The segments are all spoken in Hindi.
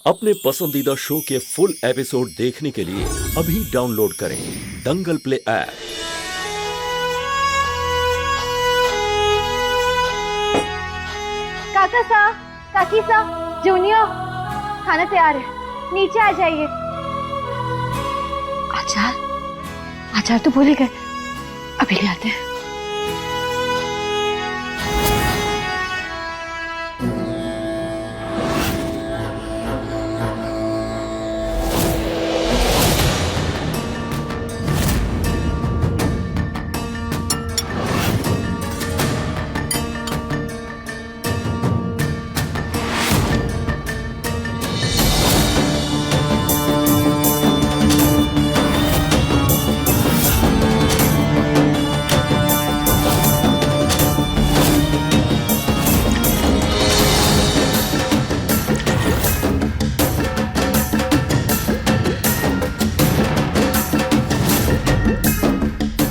अपने पसंदीदा शो के फुल एपिसोड देखने के लिए अभी डाउनलोड करें दंगल प्ले ऐप। काका सा, काकी सा, जूनियर, खाना तैयार है, नीचे आ जाइए। आचार तो भूल गए, अभी ले आते हैं।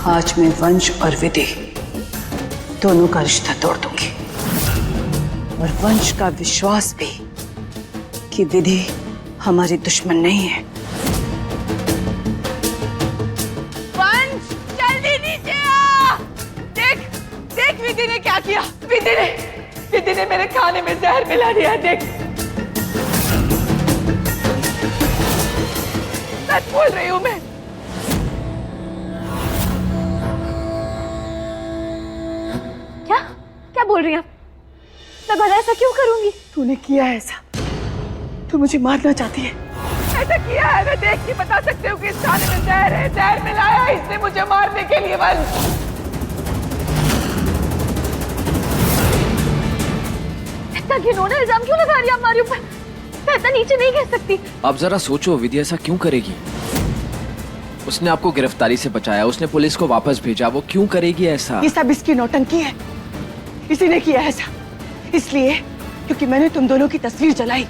आज मैं वंश और विधि दोनों का रिश्ता तोड़ दूंगी और वंश का विश्वास भी कि विधि हमारी दुश्मन नहीं है। वंश जल्दी नीचे आ। देख देख विधि ने क्या किया। विधि ने मेरे खाने में जहर मिला दिया। देख, सच बोल रही हूं मैं। क्या बोल रही हैं आप? मैं भला ऐसा क्यों करूंगी? तूने किया ऐसा, तू मुझे मारना चाहती है। ऐसा किया है, मैं देख के बता सकते हो कि इस खाने में जहर है। जहर मिलाया है इसने मुझे मारने के लिए। वंश, इतना घिनौना इल्जाम क्यों लगा रही है आप हमारे ऊपर? मैं इतना नीचे नहीं गिर सकती। आप जरा सोचो, विधि ऐसा क्यों करेगी? उसने आपको गिरफ्तारी से बचाया, उसने पुलिस को वापस भेजा, वो क्यों करेगी ऐसा? ये सब इसकी नौटंकी है। इसी ने किया ऐसा, इसलिए क्योंकि मैंने तुम दोनों की तस्वीर जलाई।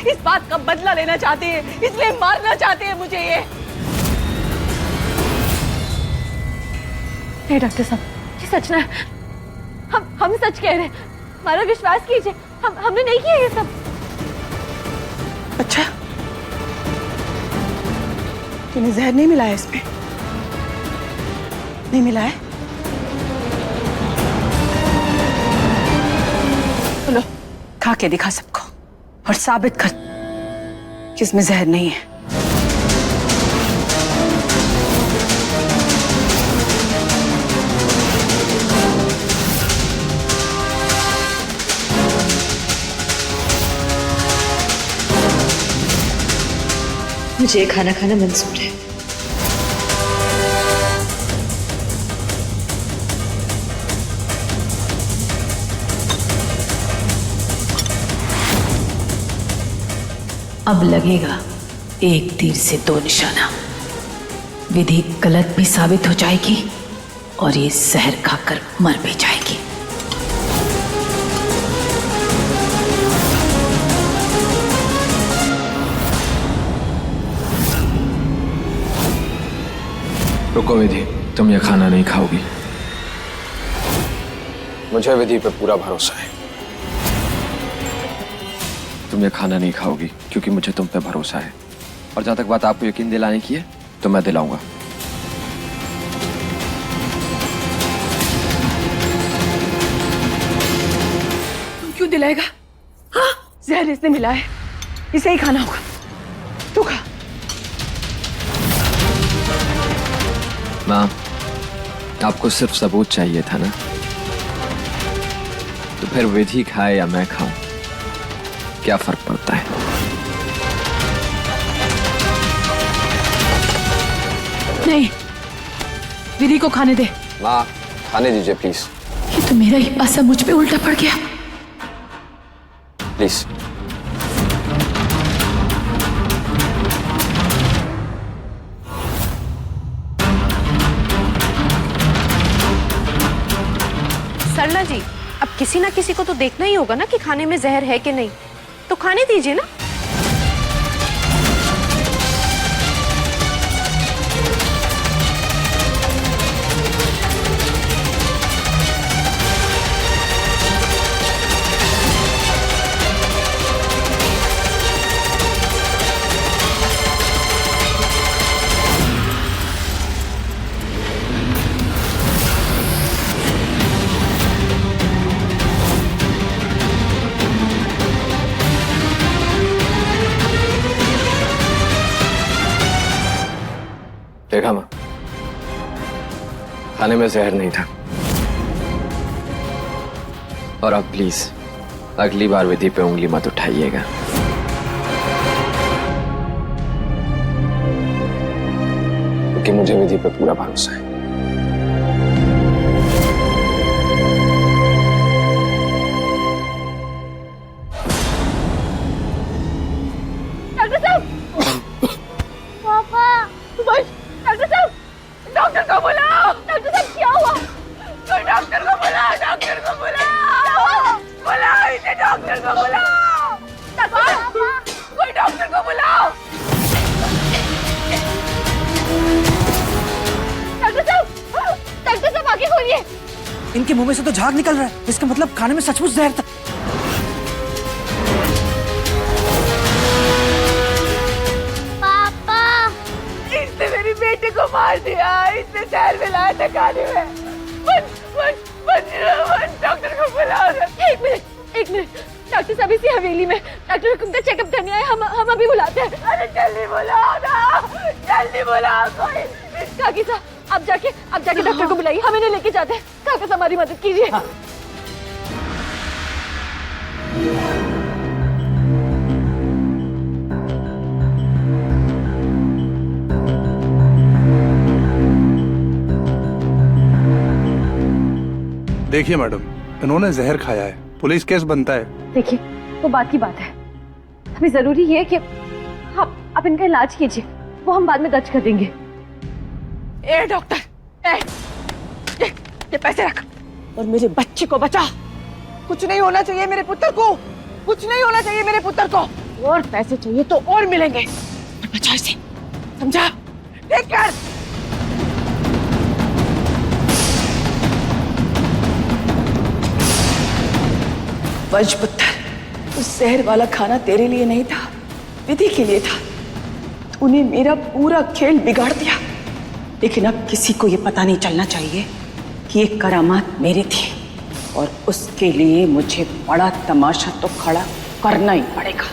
इस बात का बदला लेना चाहते हैं, इसलिए मारना चाहते हैं मुझे। ये नहीं डॉक्टर साहब, ये सच ना है। हम सच कह रहे हैं, हमारा विश्वास कीजिए। हमने नहीं किया ये सब। अच्छा, तूने जहर नहीं मिलाया इसमें? नहीं मिलाया? लो, खा के दिखा सबको और साबित कर कि इसमें जहर नहीं है। मुझे खाना खाना मंजूर है। अब लगेगा एक तीर से दो निशाना। विधि गलत भी साबित हो जाएगी और ये जहर खाकर मर भी जाएगी। रुको विधि, तुम ये खाना नहीं खाओगी। मुझे विधि पे पूरा भरोसा है। तुम ये खाना नहीं खाओगी क्योंकि मुझे तुम पे भरोसा है। और जहां तक बात आपको यकीन दिलाने की है तो मैं दिलाऊंगा। तुम क्यों दिलाएगा? हाँ, जहर इसने मिला है, इसे ही खाना होगा। तू खा। माँ, आपको सिर्फ सबूत चाहिए था ना? तो फिर विधि खाए या मैं खाऊं, क्या फर्क पड़ता है? नहीं, विधि को खाने दे। माँ, खाने दीजिए प्लीज। ये तो मेरा ही पासा मुझ पे उल्टा पड़ गया। प्लीज। सरला जी, अब किसी ना किसी को तो देखना ही होगा ना कि खाने में जहर है कि नहीं, तो खाने दीजिए ना। देखा माँ, खाने में जहर नहीं था। और अब प्लीज अगली बार विधि पे उंगली मत उठाइएगा। क्योंकि मुझे विधि पे पूरा भरोसा है। डॉक्टर साहब, पापा, डॉक्टर साहब, डॉक्टर को बुलाओ। डॉक्टर साहब क्या हुआ? कोई डॉक्टर को बुलाओ, डॉक्टर को बुलाओ, बुलाओ इसे, डॉक्टर को बुलाओ। कोई डॉक्टर को बुलाओ। डॉक्टर साहब आगे खोलिए। इनके मुंह में से तो झाग निकल रहा है, इसका मतलब खाने में सचमुच जहर था। पापा, इसने मेरी बेटी को मार दिया, इसने जहर मिलाया था खाने में। डॉक्टर को बुलाओ। एक मिनट, डॉक्टर साहब इसी हवेली में डॉक्टर हुकुम का चेकअप करने आए, हम अभी बुलाते हैं। अरे जल्दी बुलाओ ना, जल्दी बुलाओ कोई। काकी साहब आप जाके डॉक्टर को बुलाइए, हम इन्हें लेके जाते हैं। काका साहब हमारी मदद कीजिए। देखिए मैडम, इन्होंने जहर खाया है, पुलिस केस बनता है। देखिए वो बात की बात है, अभी जरूरी ये है कि आप इनका इलाज कीजिए, वो हम बाद में दर्ज कर देंगे। ए डॉक्टर, ये पैसे रख और मेरे बच्चे को बचा। कुछ नहीं होना चाहिए मेरे पुत्र को, कुछ नहीं होना चाहिए मेरे पुत्र को। और पैसे चाहिए तो और मिलेंगे, पर बचा इसे, समझा? देख कर। वंश पुत्र, उस जहर वाला खाना तेरे लिए नहीं था, विधि के लिए था। तूने मेरा पूरा खेल बिगाड़ दिया। लेकिन अब किसी को ये पता नहीं चलना चाहिए कि ये करामात मेरी थी, और उसके लिए मुझे बड़ा तमाशा तो खड़ा करना ही पड़ेगा।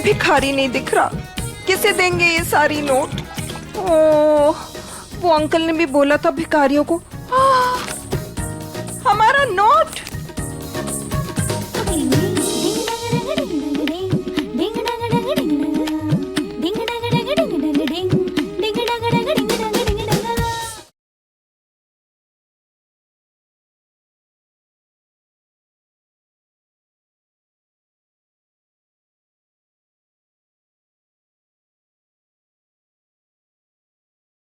भिखारी नहीं दिख रहा, किसे देंगे ये सारी नोट? ओह, वो अंकल ने भी बोला था भिखारियों को। हमारा नोट।